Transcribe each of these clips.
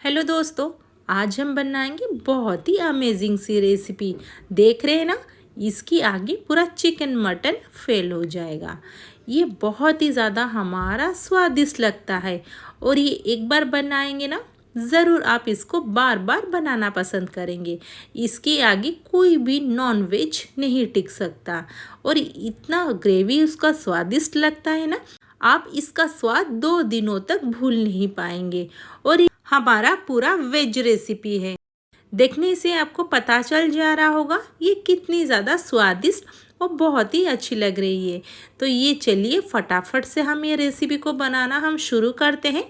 Hello दोस्तों, आज हम बनाएंगे बहुत ही अमेजिंग सी रेसिपी। देख रहे हैं ना, इसकी आगे पूरा चिकन मटन फेल हो जाएगा। ये बहुत ही ज़्यादा हमारा स्वादिष्ट लगता है और ये एक बार बनाएंगे ना, ज़रूर आप इसको बार बार बनाना पसंद करेंगे। इसके आगे कोई भी नॉन वेज नहीं टिक सकता और इतना ग्रेवी उसका स्वादिष्ट लगता है ना, आप इसका स्वाद 2 दिनों तक भूल नहीं पाएंगे। और हमारा पूरा वेज रेसिपी है। देखने से आपको पता चल जा रहा होगा ये कितनी ज़्यादा स्वादिष्ट और बहुत ही अच्छी लग रही है। तो ये चलिए फटाफट से हम ये रेसिपी को बनाना हम शुरू करते हैं।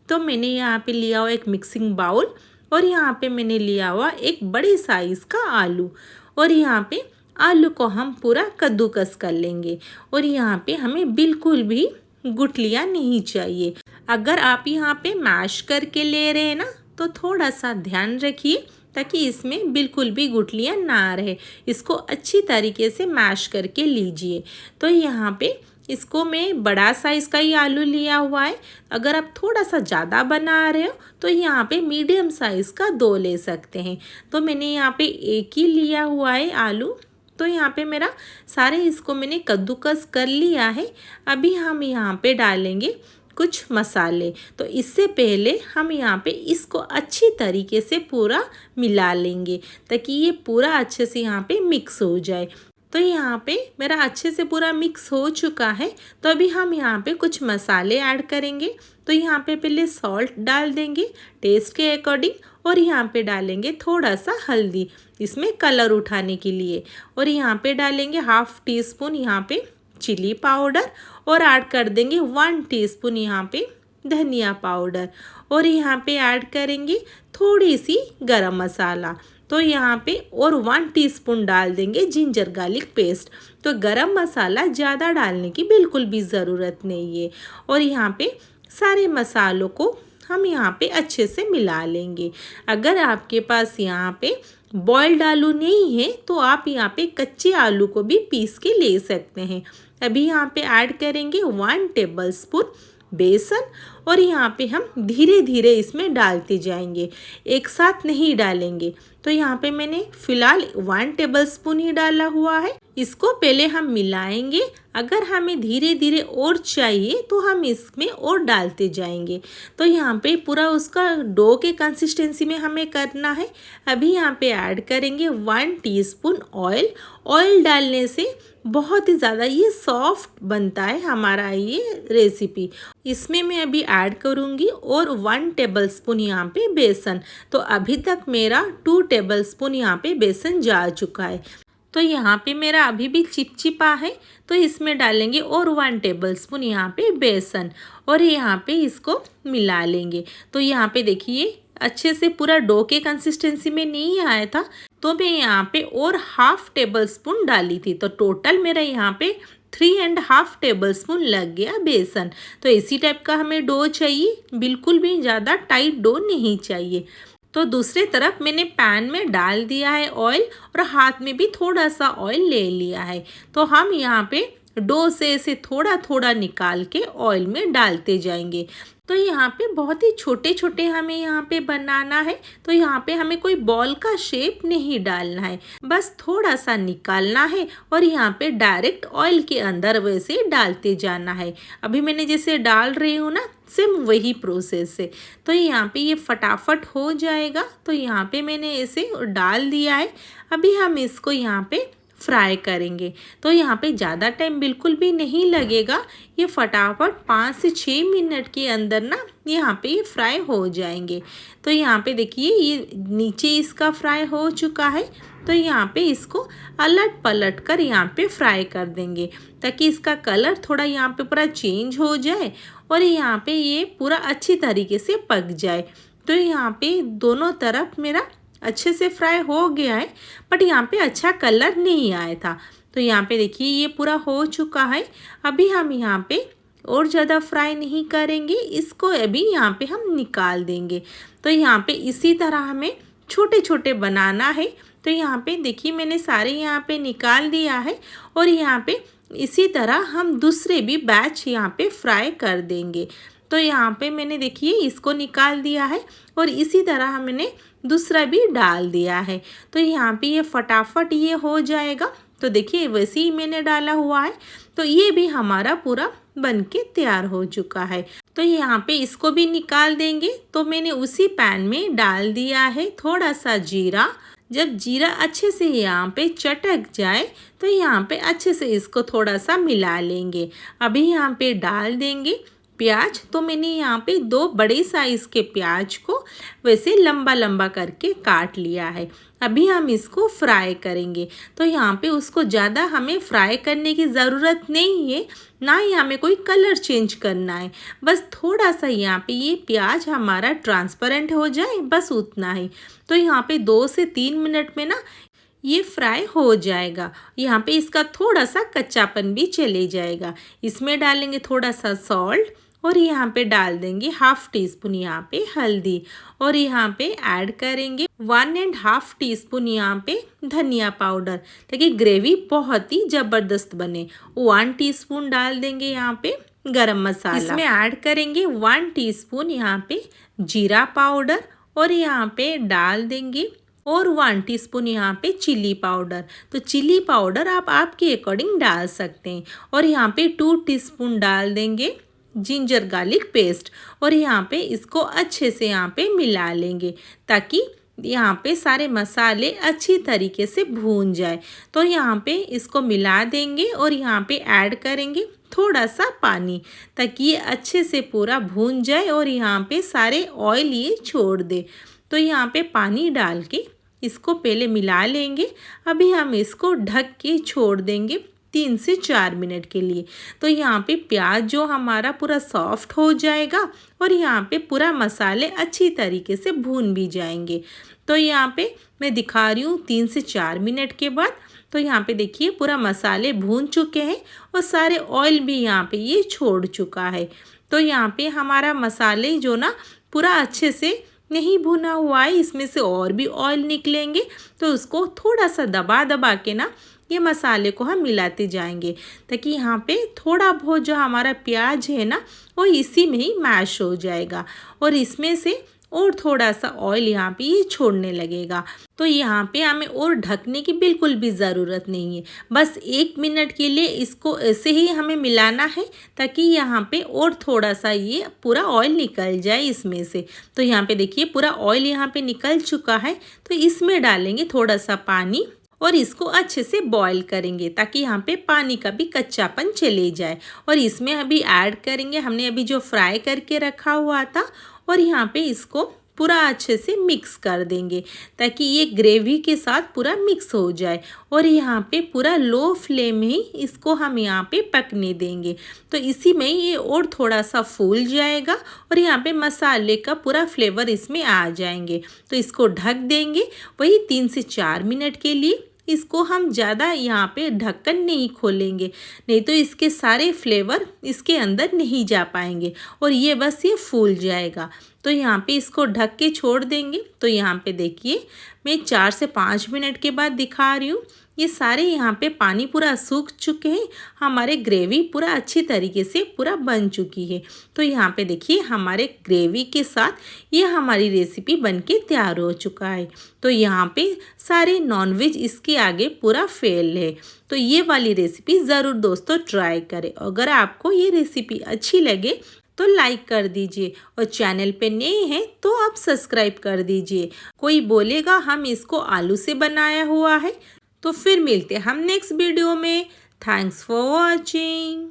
तो मैंने यहाँ पे लिया हुआ एक मिक्सिंग बाउल और यहाँ पे मैंने लिया हुआ एक बड़ी साइज़ का आलू और यहाँ पे आलू को हम पूरा कद्दूकस कर लेंगे। और यहाँ पे हमें बिल्कुल भी गुठलियाँ नहीं चाहिए। अगर आप यहाँ पे मैश करके ले रहे हैं ना, तो थोड़ा सा ध्यान रखिए ताकि इसमें बिल्कुल भी गुठलियाँ ना रहे। इसको अच्छी तरीके से मैश करके लीजिए। तो यहाँ पे इसको मैं बड़ा साइज़ का ही आलू लिया हुआ है। अगर आप थोड़ा सा ज़्यादा बना रहे हो तो यहाँ पे मीडियम साइज़ का 2 ले सकते हैं। तो मैंने यहाँ पे एक ही लिया हुआ है आलू। तो यहाँ पे मेरा सारे इसको मैंने कद्दूकस कर लिया है। अभी हम यहाँ पे डालेंगे कुछ मसाले। तो इससे पहले हम यहाँ पे इसको अच्छी तरीके से पूरा मिला लेंगे ताकि ये पूरा अच्छे से यहाँ पे मिक्स हो जाए। तो यहाँ पे मेरा अच्छे से पूरा मिक्स हो चुका है। तो अभी हम यहाँ पे कुछ मसाले ऐड करेंगे। तो यहाँ पे पहले सॉल्ट डाल देंगे टेस्ट के अकॉर्डिंग और यहाँ पे डालेंगे थोड़ा सा हल्दी इसमें कलर उठाने के लिए। और यहाँ पे डालेंगे 1/2 टीस्पून यहाँ पे चिली पाउडर और ऐड कर देंगे 1 टीस्पून यहाँ पे धनिया पाउडर। और यहाँ पे ऐड करेंगे थोड़ी सी गरम मसाला। तो यहाँ पे और 1 टीस्पून डाल देंगे जिंजर गार्लिक पेस्ट। तो गरम मसाला ज़्यादा डालने की बिल्कुल भी ज़रूरत नहीं है। और यहाँ पे सारे मसालों को हम यहाँ पे अच्छे से मिला लेंगे। अगर आपके पास यहाँ पे बॉइल्ड आलू नहीं है तो आप यहाँ पे कच्चे आलू को भी पीस के ले सकते हैं। अभी यहाँ पे ऐड करेंगे 1 टेबलस्पून बेसन और यहाँ पे हम धीरे धीरे इसमें डालते जाएंगे, एक साथ नहीं डालेंगे। तो यहाँ पे मैंने फ़िलहाल 1 टेबलस्पून ही डाला हुआ है। इसको पहले हम मिलाएंगे। अगर हमें धीरे धीरे और चाहिए तो हम इसमें और डालते जाएंगे। तो यहाँ पे पूरा उसका डो के कंसिस्टेंसी में हमें करना है। अभी यहाँ पे ऐड करेंगे 1 टीस्पून ऑयल। ऑयल डालने से बहुत ही ज़्यादा ये सॉफ्ट बनता है हमारा ये रेसिपी। इसमें मैं अभी ऐड करूँगी और 1 टेबलस्पून यहाँ पे बेसन। तो अभी तक मेरा 2 टेबलस्पून यहाँ पे बेसन जा चुका है। तो यहाँ पे मेरा अभी भी चिपचिपा है तो इसमें डालेंगे और 1 टेबलस्पून यहाँ पे बेसन और यहाँ पे इसको मिला लेंगे। तो यहाँ पे देखिए अच्छे से पूरा डो के कंसिस्टेंसी में नहीं आया था तो मैं यहाँ पे और 1/2 टेबलस्पून डाली थी। तो टोटल मेरा यहाँ पे 3.5 टेबलस्पून लग गया बेसन। तो इसी टाइप का हमें डो चाहिए, बिल्कुल भी ज़्यादा टाइट डो नहीं चाहिए। तो दूसरी तरफ मैंने पैन में डाल दिया है ऑयल और हाथ में भी थोड़ा सा ऑयल ले लिया है। तो हम यहाँ पे डो से ऐसे थोड़ा थोड़ा निकाल के ऑयल में डालते जाएंगे। तो यहाँ पे बहुत ही छोटे छोटे हमें यहाँ पे बनाना है। तो यहाँ पे हमें कोई बॉल का शेप नहीं डालना है, बस थोड़ा सा निकालना है और यहाँ पे डायरेक्ट ऑयल के अंदर वैसे डालते जाना है। अभी मैंने जैसे डाल रही हूँ ना, सेम वही प्रोसेस है। तो यहाँ पे ये फटाफट हो जाएगा। तो यहाँ पे मैंने ऐसे डाल दिया है। अभी हम इसको यहाँ पे फ्राई करेंगे। तो यहाँ पे ज़्यादा टाइम बिल्कुल भी नहीं लगेगा। ये फटाफट 5 से 6 मिनट के अंदर ना यहाँ पे ये फ्राई हो जाएंगे। तो यहाँ पे देखिए ये नीचे इसका फ्राई हो चुका है। तो यहाँ पे इसको अलट पलट कर यहाँ पे फ्राई कर देंगे ताकि इसका कलर थोड़ा यहाँ पे पूरा चेंज हो जाए और यहाँ पे ये पूरा अच्छी तरीके से पक जाए। तो यहाँ पे दोनों तरफ मेरा अच्छे से फ्राई हो गया है, बट यहाँ पे अच्छा कलर नहीं आया था। तो यहाँ पे देखिए ये पूरा हो चुका है। अभी हम यहाँ पे और ज़्यादा फ्राई नहीं करेंगे, इसको अभी यहाँ पे हम निकाल देंगे। तो यहाँ पे इसी तरह हमें छोटे छोटे बनाना है। तो यहाँ पे देखिए मैंने सारे यहाँ पे निकाल दिया है और यहाँ पे इसी तरह हम दूसरे भी बैच यहाँ पे फ्राई कर देंगे। तो यहाँ पे मैंने देखिए इसको निकाल दिया है और इसी तरह मैंने दूसरा भी डाल दिया है। तो यहाँ पे ये फटाफट ये हो जाएगा। तो देखिए वैसे ही मैंने डाला हुआ है। तो ये भी हमारा पूरा बनके तैयार हो चुका है। तो यहाँ पे इसको भी निकाल देंगे। तो मैंने उसी पैन में डाल दिया है थोड़ा सा जीरा। जब जीरा अच्छे से यहाँ पे चटक जाए तो यहाँ पे अच्छे से इसको थोड़ा सा मिला लेंगे। अभी यहाँ पे डाल देंगे प्याज। तो मैंने यहाँ पे 2 बड़े साइज़ के प्याज को वैसे लंबा लंबा करके काट लिया है। अभी हम इसको फ्राई करेंगे। तो यहाँ पे उसको ज़्यादा हमें फ्राई करने की ज़रूरत नहीं है, ना ही हमें कोई कलर चेंज करना है। बस थोड़ा सा यहाँ पे ये प्याज हमारा ट्रांसपेरेंट हो जाए, बस उतना ही। तो यहाँ पे 2 से 3 मिनट में ना ये फ्राई हो जाएगा। यहाँ पे इसका थोड़ा सा कच्चापन भी चले जाएगा। इसमें डालेंगे थोड़ा सा सॉल्ट और यहाँ पे डाल देंगे 1/2 टीस्पून यहाँ पे हल्दी और यहाँ पे ऐड करेंगे 1.5 टीस्पून यहाँ पे धनिया पाउडर, ताकि ग्रेवी बहुत ही ज़बरदस्त बने। 1 टीस्पून डाल देंगे यहाँ पे गरम मसाला। इसमें ऐड करेंगे 1 टीस्पून यहाँ पे जीरा पाउडर और यहाँ पे डाल देंगे और 1 टीस्पून यहाँ पे चिली पाउडर। तो चिली पाउडर आप आपके अकॉर्डिंग डाल सकते हैं। और यहाँ पे 2 टीस्पून डाल देंगे जिंजर गार्लिक पेस्ट और यहाँ पे इसको अच्छे से यहाँ पे मिला लेंगे, ताकि यहाँ पे सारे मसाले अच्छी तरीके से भून जाए। तो यहाँ पे इसको मिला देंगे और यहाँ पे ऐड करेंगे थोड़ा सा पानी, ताकि ये अच्छे से पूरा भून जाए और यहाँ पे सारे ऑयल ये छोड़ दे। तो यहाँ पे पानी डाल के इसको पहले मिला लेंगे। अभी हम इसको ढक के छोड़ देंगे 3 से 4 मिनट के लिए। तो यहाँ पे प्याज जो हमारा पूरा सॉफ्ट हो जाएगा और यहाँ पे पूरा मसाले अच्छी तरीके से भून भी जाएंगे। तो यहाँ पे मैं दिखा रही हूँ 3 से 4 मिनट के बाद। तो यहाँ पे देखिए पूरा मसाले भून चुके हैं और सारे ऑयल भी यहाँ पे ये छोड़ चुका है। तो यहाँ पे हमारा मसाले जो ना पूरा अच्छे से नहीं भुना हुआ है, इसमें से और भी ऑयल निकलेंगे। तो उसको थोड़ा सा दबा दबा के ना ये मसाले को हम मिलाते जाएंगे, ताकि यहाँ पे थोड़ा बहुत जो हमारा प्याज है ना वो इसी में ही मैश हो जाएगा और इसमें से और थोड़ा सा ऑयल यहाँ पे ये छोड़ने लगेगा। तो यहाँ पे हमें और ढकने की बिल्कुल भी ज़रूरत नहीं है। बस 1 मिनट के लिए इसको ऐसे ही हमें मिलाना है, ताकि यहाँ पे और थोड़ा सा ये पूरा ऑयल निकल जाए इसमें से। तो यहाँ पे देखिए पूरा ऑयल यहाँ पे निकल चुका है। तो इसमें डालेंगे थोड़ा सा पानी और इसको अच्छे से बॉईल करेंगे, ताकि यहाँ पे पानी का भी कच्चापन चले जाए। और इसमें अभी ऐड करेंगे हमने अभी जो फ्राई करके रखा हुआ था और यहाँ पे इसको पूरा अच्छे से मिक्स कर देंगे, ताकि ये ग्रेवी के साथ पूरा मिक्स हो जाए। और यहाँ पे पूरा लो फ्लेम में ही इसको हम यहाँ पे पकने देंगे। तो इसी में ये और थोड़ा सा फूल जाएगा और यहाँ पे मसाले का पूरा फ्लेवर इसमें आ जाएंगे। तो इसको ढक देंगे वही 3 से 4 मिनट के लिए। इसको हम ज़्यादा यहाँ पे ढक्कन नहीं खोलेंगे, नहीं तो इसके सारे फ्लेवर इसके अंदर नहीं जा पाएंगे और ये बस ये फूल जाएगा। तो यहाँ पे इसको ढक के छोड़ देंगे। तो यहाँ पे देखिए मैं 4 से 5 मिनट के बाद दिखा रही हूँ। ये सारे यहाँ पे पानी पूरा सूख चुके हैं, हमारे ग्रेवी पूरा अच्छी तरीके से पूरा बन चुकी है। तो यहाँ पे देखिए हमारे ग्रेवी के साथ ये हमारी रेसिपी बनके तैयार हो चुका है। तो यहाँ पे सारे नॉनवेज इसके आगे पूरा फेल है। तो ये वाली रेसिपी ज़रूर दोस्तों ट्राई करें। अगर आपको ये रेसिपी अच्छी लगे तो लाइक कर दीजिए और चैनल पे नए हैं तो आप सब्सक्राइब कर दीजिए। कोई बोलेगा हम इसको आलू से बनाया हुआ है। तो फिर मिलते हैं हम नेक्स्ट वीडियो में। Thanks for watching.